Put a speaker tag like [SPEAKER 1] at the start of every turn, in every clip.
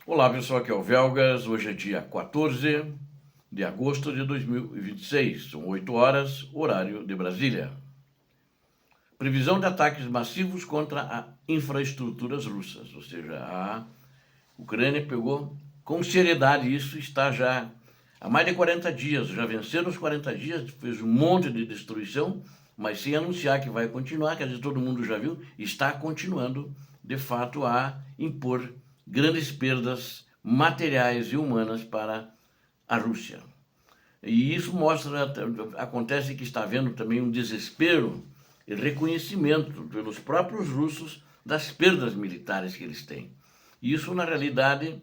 [SPEAKER 1] Olá pessoal, aqui é o Velgas. Hoje é dia 14 de agosto de 2026, são 8 horas, horário de Brasília. Previsão de ataques massivos contra as infraestruturas russas, ou seja, a Ucrânia pegou com seriedade isso, está já há mais de 40 dias, já venceram os 40 dias, fez um monte de destruição, mas sem anunciar que vai continuar, quer dizer, todo mundo já viu, está continuando, de fato, a impor grandes perdas materiais e humanas para a Rússia. E isso mostra, acontece que está havendo também um desespero e reconhecimento pelos próprios russos das perdas militares que eles têm. Isso, na realidade,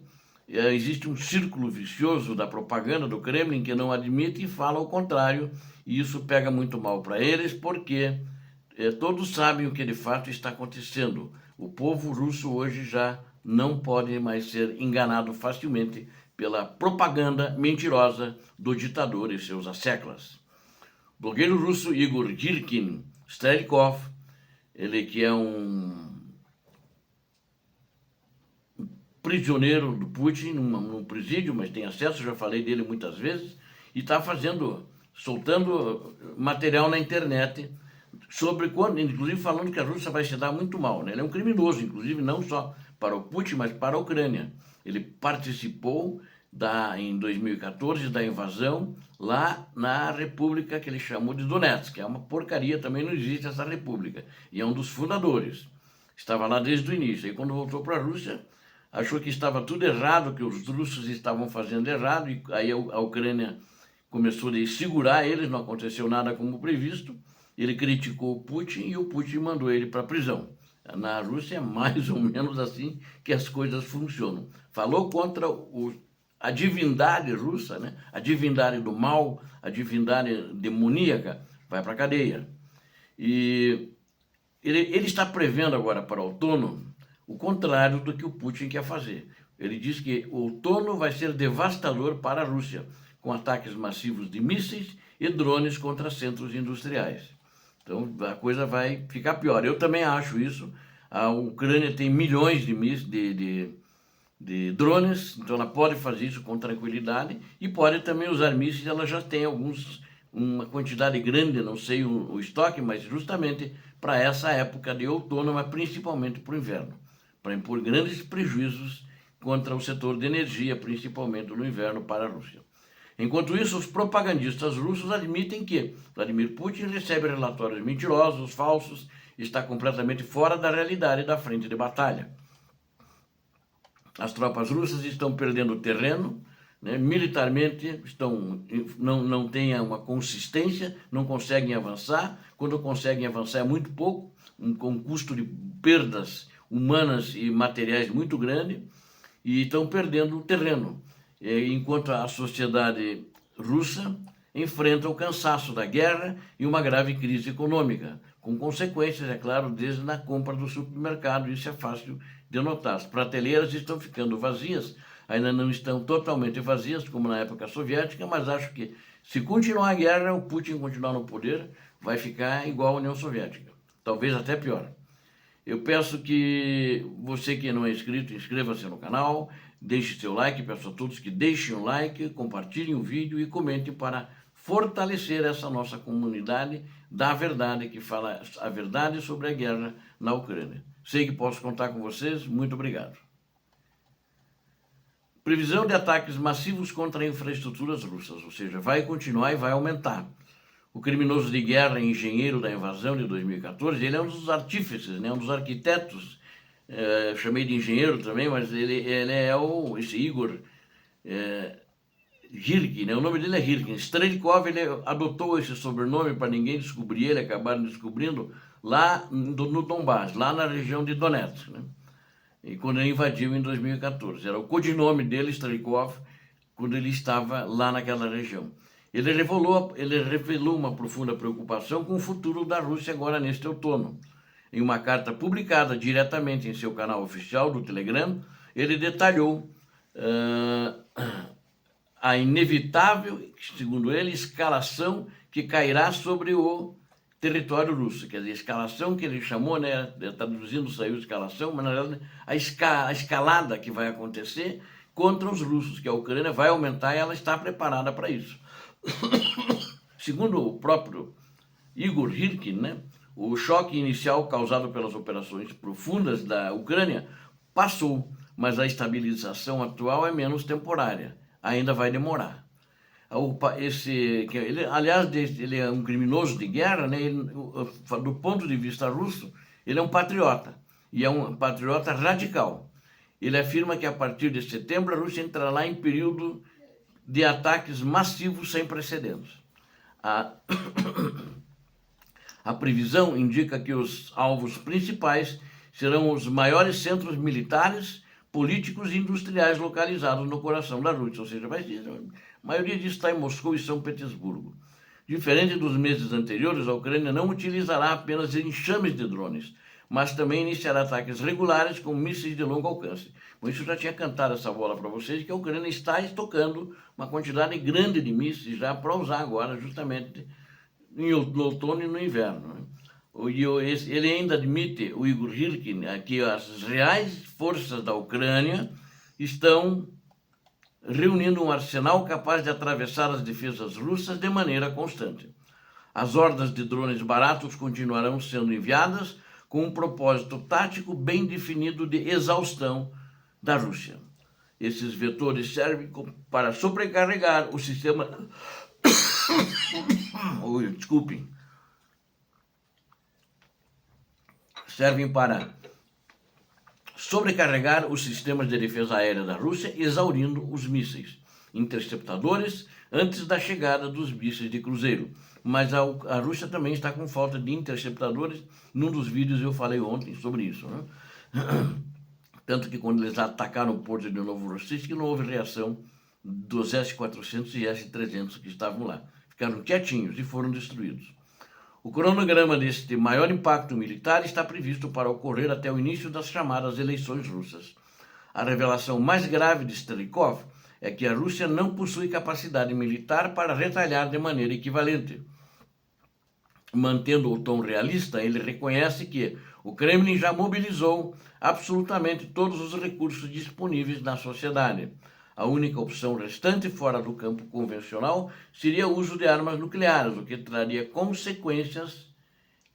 [SPEAKER 1] existe um círculo vicioso da propaganda do Kremlin que não admite e fala o contrário, e isso pega muito mal para eles, porque todos sabem o que de fato está acontecendo. O povo russo hoje já não pode mais ser enganado facilmente pela propaganda mentirosa do ditador e seus asseclas. O blogueiro russo Igor Girkin Strelikov, ele que é um prisioneiro do Putin num presídio, mas tem acesso, já falei dele muitas vezes, e está soltando material na internet sobre quando, inclusive falando que a Rússia vai se dar muito mal, né? Ele é um criminoso, inclusive não só para o Putin, mas para a Ucrânia. Ele participou em 2014 da invasão lá na república que ele chamou de Donetsk, que é uma porcaria, também não existe essa república, e é um dos fundadores. Estava lá desde o início, e quando voltou para a Rússia, achou que estava tudo errado, que os russos estavam fazendo errado, e aí a Ucrânia começou a segurar eles, não aconteceu nada como previsto, ele criticou o Putin e o Putin mandou ele para a prisão. Na Rússia é mais ou menos assim que as coisas funcionam. Falou contra a divindade russa, né? A divindade do mal, a divindade demoníaca, vai para a cadeia. E ele está prevendo agora para o outono o contrário do que o Putin quer fazer. Ele diz que o outono vai ser devastador para a Rússia, com ataques massivos de mísseis e drones contra centros industriais. Então a coisa vai ficar pior. Eu também acho isso. A Ucrânia tem milhões de drones, então ela pode fazer isso com tranquilidade e pode também usar mísseis. Ela já tem uma quantidade grande, não sei o estoque, mas justamente para essa época de outono, mas principalmente para o inverno, para impor grandes prejuízos contra o setor de energia, principalmente no inverno para a Rússia. Enquanto isso, os propagandistas russos admitem que Vladimir Putin recebe relatórios mentirosos, falsos, está completamente fora da realidade da frente de batalha. As tropas russas estão perdendo terreno, né? Militarmente não têm uma consistência, não conseguem avançar. Quando conseguem avançar é muito pouco, com um custo de perdas humanas e materiais muito grande, e estão perdendo o terreno. Enquanto a sociedade russa enfrenta o cansaço da guerra e uma grave crise econômica, com consequências, é claro, desde na compra do supermercado. Isso é fácil de notar. As prateleiras estão ficando vazias, ainda não estão totalmente vazias, como na época soviética, mas acho que se continuar a guerra, o Putin continuar no poder, vai ficar igual à União Soviética, talvez até pior. Eu peço que você que não é inscrito, inscreva-se no canal, deixe seu like, peço a todos que deixem o like, compartilhem o vídeo e comentem para fortalecer essa nossa comunidade da verdade, que fala a verdade sobre a guerra na Ucrânia. Sei que posso contar com vocês, muito obrigado. Previsão de ataques massivos contra infraestruturas russas, ou seja, vai continuar e vai aumentar. O criminoso de guerra e engenheiro da invasão de 2014, ele é um dos artífices, né? Um dos arquitetos, chamei de engenheiro também, mas ele é esse Igor Girkin, né? O nome dele é Girkin. Strelikov, ele adotou esse sobrenome para ninguém descobrir ele, acabaram descobrindo lá no Donbás, lá na região de Donetsk, né? E quando ele invadiu em 2014. Era o codinome dele, Strelikov, quando ele estava lá naquela região. Ele revelou uma profunda preocupação com o futuro da Rússia agora neste outono. Em uma carta publicada diretamente em seu canal oficial do Telegram, ele detalhou a inevitável, segundo ele, escalação que cairá sobre o território russo. Quer dizer, a escalação que ele chamou, né, traduzindo saiu escalação, mas na verdade a escalada que vai acontecer contra os russos, que a Ucrânia vai aumentar e ela está preparada para isso. Segundo o próprio Igor Hirkin, né, o choque inicial causado pelas operações profundas da Ucrânia passou, mas a estabilização atual é menos temporária, ainda vai demorar. Aliás, ele é um criminoso de guerra, né? Do ponto de vista russo, ele é um patriota, e é um patriota radical. Ele afirma que a partir de setembro a Rússia entrará em período de ataques massivos sem precedentes. A previsão indica que os alvos principais serão os maiores centros militares, políticos e industriais localizados no coração da Rússia, ou seja, a maioria disso está em Moscou e São Petersburgo. Diferente dos meses anteriores, a Ucrânia não utilizará apenas enxames de drones, mas também iniciará ataques regulares com mísseis de longo alcance. Por isso eu já tinha cantado essa bola para vocês, que a Ucrânia está estocando uma quantidade grande de mísseis já para usar agora, justamente no outono e no inverno. Ele ainda admite, o Igor Hirkin, que as reais forças da Ucrânia estão reunindo um arsenal capaz de atravessar as defesas russas de maneira constante. As hordas de drones baratos continuarão sendo enviadas com um propósito tático bem definido de exaustão da Rússia. Esses vetores servem para sobrecarregar o sistema... Desculpem. Servem para sobrecarregar os sistemas de defesa aérea da Rússia, exaurindo os mísseis interceptadores antes da chegada dos mísseis de cruzeiro. Mas a Rússia também está com falta de interceptadores. Num dos vídeos eu falei ontem sobre isso, né? Tanto que quando eles atacaram o porto de Novorossiysk, não houve reação dos S-400 e S-300 que estavam lá. Ficaram quietinhos e foram destruídos. O cronograma deste maior impacto militar está previsto para ocorrer até o início das chamadas eleições russas. A revelação mais grave de Stelikov é que a Rússia não possui capacidade militar para retalhar de maneira equivalente. Mantendo o tom realista, ele reconhece que o Kremlin já mobilizou absolutamente todos os recursos disponíveis na sociedade. A única opção restante fora do campo convencional seria o uso de armas nucleares, o que traria consequências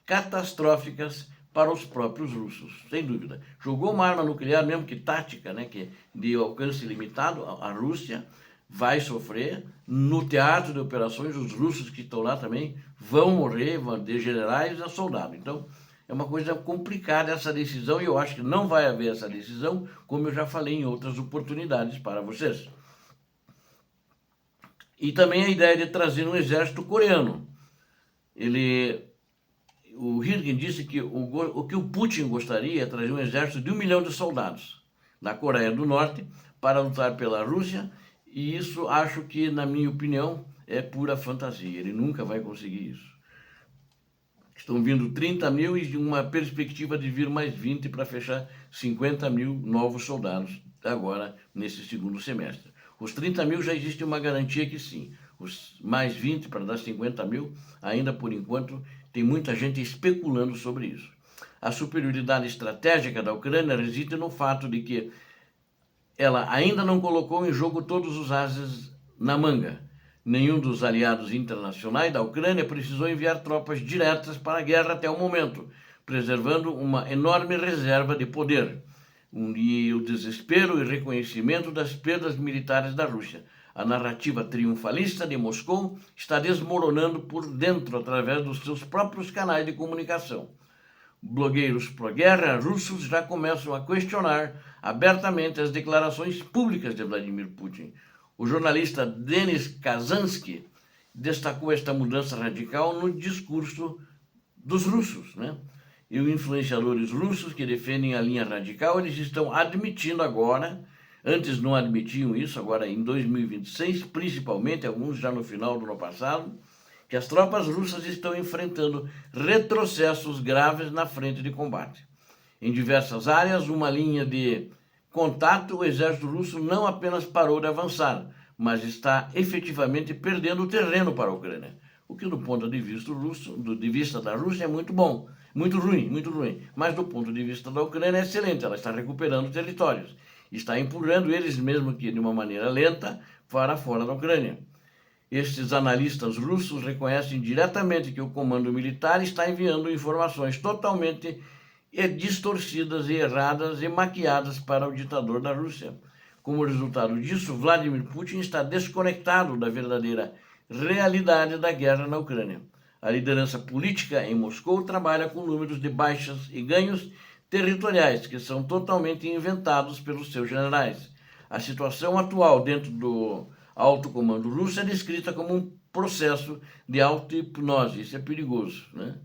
[SPEAKER 1] catastróficas para os próprios russos, sem dúvida. Jogou uma arma nuclear, mesmo que tática, né, que de alcance limitado, a Rússia vai sofrer. No teatro de operações, os russos que estão lá também vão morrer, de generais a soldados. Então, é uma coisa complicada essa decisão, e eu acho que não vai haver essa decisão, como eu já falei em outras oportunidades para vocês. E também a ideia de trazer um exército coreano. O Hirkin disse que o que o Putin gostaria é trazer um exército de 1 milhão de soldados da Coreia do Norte para lutar pela Rússia, e isso acho que, na minha opinião, é pura fantasia. Ele nunca vai conseguir isso. Estão vindo 30 mil e uma perspectiva de vir mais 20 para fechar 50 mil novos soldados agora nesse segundo semestre. Os 30 mil já existe uma garantia que sim. Os mais 20 para dar 50 mil, ainda por enquanto, tem muita gente especulando sobre isso. A superioridade estratégica da Ucrânia reside no fato de que ela ainda não colocou em jogo todos os ases na manga. Nenhum dos aliados internacionais da Ucrânia precisou enviar tropas diretas para a guerra até o momento, preservando uma enorme reserva de poder. E o desespero e reconhecimento das perdas militares da Rússia. A narrativa triunfalista de Moscou está desmoronando por dentro através dos seus próprios canais de comunicação. Blogueiros pró-guerra russos já começam a questionar abertamente as declarações públicas de Vladimir Putin. O jornalista Denis Kazansky destacou esta mudança radical no discurso dos russos, né? E os influenciadores russos que defendem a linha radical, eles estão admitindo agora, antes não admitiam isso, agora em 2026, principalmente, alguns já no final do ano passado, que as tropas russas estão enfrentando retrocessos graves na frente de combate. Em diversas áreas, uma linha de contato, o exército russo não apenas parou de avançar, mas está efetivamente perdendo terreno para a Ucrânia. o que do ponto de vista russo, de vista da Rússia, é muito bom, muito ruim, mas do ponto de vista da Ucrânia é excelente, ela está recuperando territórios, está empurrando eles, mesmo que de uma maneira lenta, para fora da Ucrânia. Estes analistas russos reconhecem diretamente que o comando militar está enviando informações totalmente distorcidas e erradas e maquiadas para o ditador da Rússia. Como resultado disso, Vladimir Putin está desconectado da verdadeira realidade da guerra na Ucrânia. A liderança política em Moscou trabalha com números de baixas e ganhos territoriais que são totalmente inventados pelos seus generais. A situação atual dentro do alto comando russo é descrita como um processo de auto-hipnose. Isso é perigoso, né?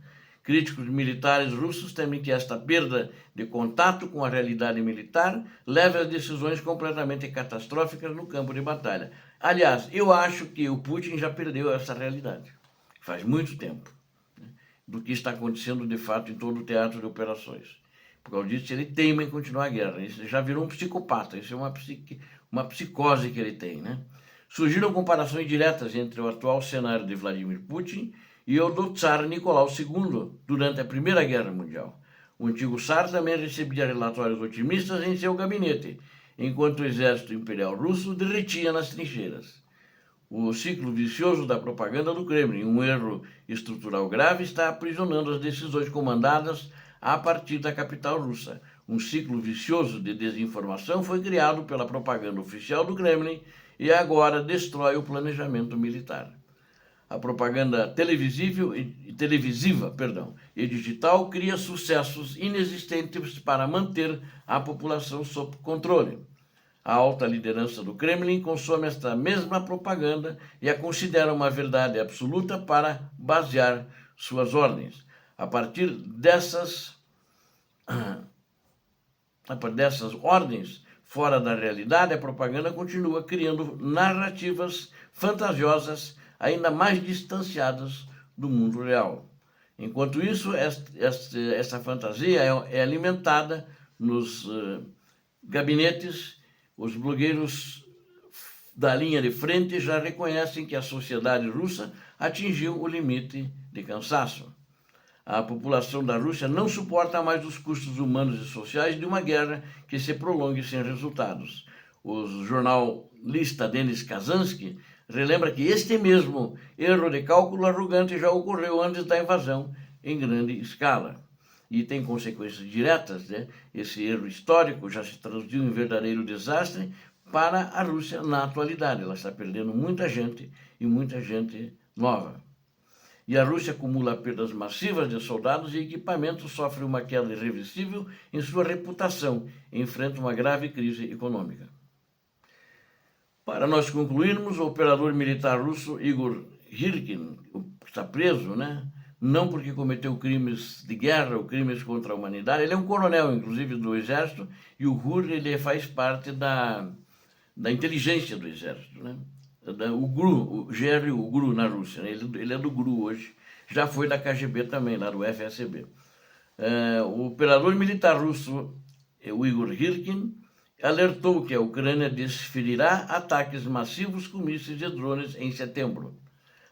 [SPEAKER 1] Críticos militares russos temem que esta perda de contato com a realidade militar leve a decisões completamente catastróficas no campo de batalha. Aliás, eu acho que o Putin já perdeu essa realidade, faz muito tempo, né, do que está acontecendo de fato em todo o teatro de operações. Por causa disso, ele teima em continuar a guerra. Isso já virou um psicopata, isso é uma psicose que ele tem, né? Surgiram comparações diretas entre o atual cenário de Vladimir Putin e o do Tsar Nicolau II durante a Primeira Guerra Mundial. O antigo Tsar também recebia relatórios otimistas em seu gabinete, enquanto o exército imperial russo derretia nas trincheiras. O ciclo vicioso da propaganda do Kremlin, um erro estrutural grave, está aprisionando as decisões comandadas a partir da capital russa. Um ciclo vicioso de desinformação foi criado pela propaganda oficial do Kremlin e agora destrói o planejamento militar. A propaganda televisiva e digital cria sucessos inexistentes para manter a população sob controle. A alta liderança do Kremlin consome esta mesma propaganda e a considera uma verdade absoluta para basear suas ordens. A partir dessas ordens fora da realidade, a propaganda continua criando narrativas fantasiosas ainda mais distanciadas do mundo real. Enquanto isso, essa fantasia é alimentada nos gabinetes. Os blogueiros da linha de frente já reconhecem que a sociedade russa atingiu o limite de cansaço. A população da Rússia não suporta mais os custos humanos e sociais de uma guerra que se prolongue sem resultados. O jornalista Denis Kazansky relembra que este mesmo erro de cálculo arrogante já ocorreu antes da invasão em grande escala. E tem consequências diretas, né? Esse erro histórico já se traduziu em verdadeiro desastre para a Rússia na atualidade. Ela está perdendo muita gente e muita gente nova. E a Rússia acumula perdas massivas de soldados e equipamentos, sofre uma queda irreversível em sua reputação e enfrenta uma grave crise econômica. Para nós concluirmos, o operador militar russo Igor Girkin está preso, né? Não porque cometeu crimes de guerra ou crimes contra a humanidade. Ele é um coronel, inclusive, do exército, e o GRU ele faz parte da inteligência do exército, né? O GRU, o GRU, o GRU na Rússia, né? Ele é do GRU hoje, já foi da KGB também, lá do FSB. O operador militar russo, o Igor Girkin, alertou que a Ucrânia desferirá ataques massivos com mísseis e drones em setembro.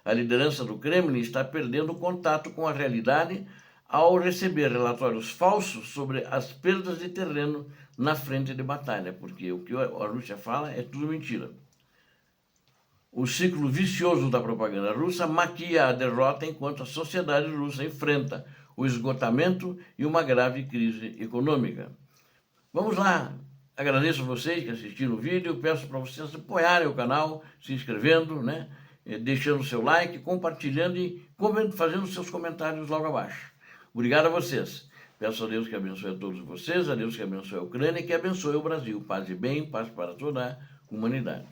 [SPEAKER 1] A liderança do Kremlin está perdendo contato com a realidade ao receber relatórios falsos sobre as perdas de terreno na frente de batalha, porque o que a Rússia fala é tudo mentira. O ciclo vicioso da propaganda russa maquia a derrota enquanto a sociedade russa enfrenta o esgotamento e uma grave crise econômica. Vamos lá! Agradeço a vocês que assistiram o vídeo, peço para vocês apoiarem o canal, se inscrevendo, né? Deixando o seu like, compartilhando e fazendo seus comentários logo abaixo. Obrigado a vocês. Peço a Deus que abençoe a todos vocês, a Deus que abençoe a Ucrânia e que abençoe o Brasil. Paz e bem, paz para toda a humanidade.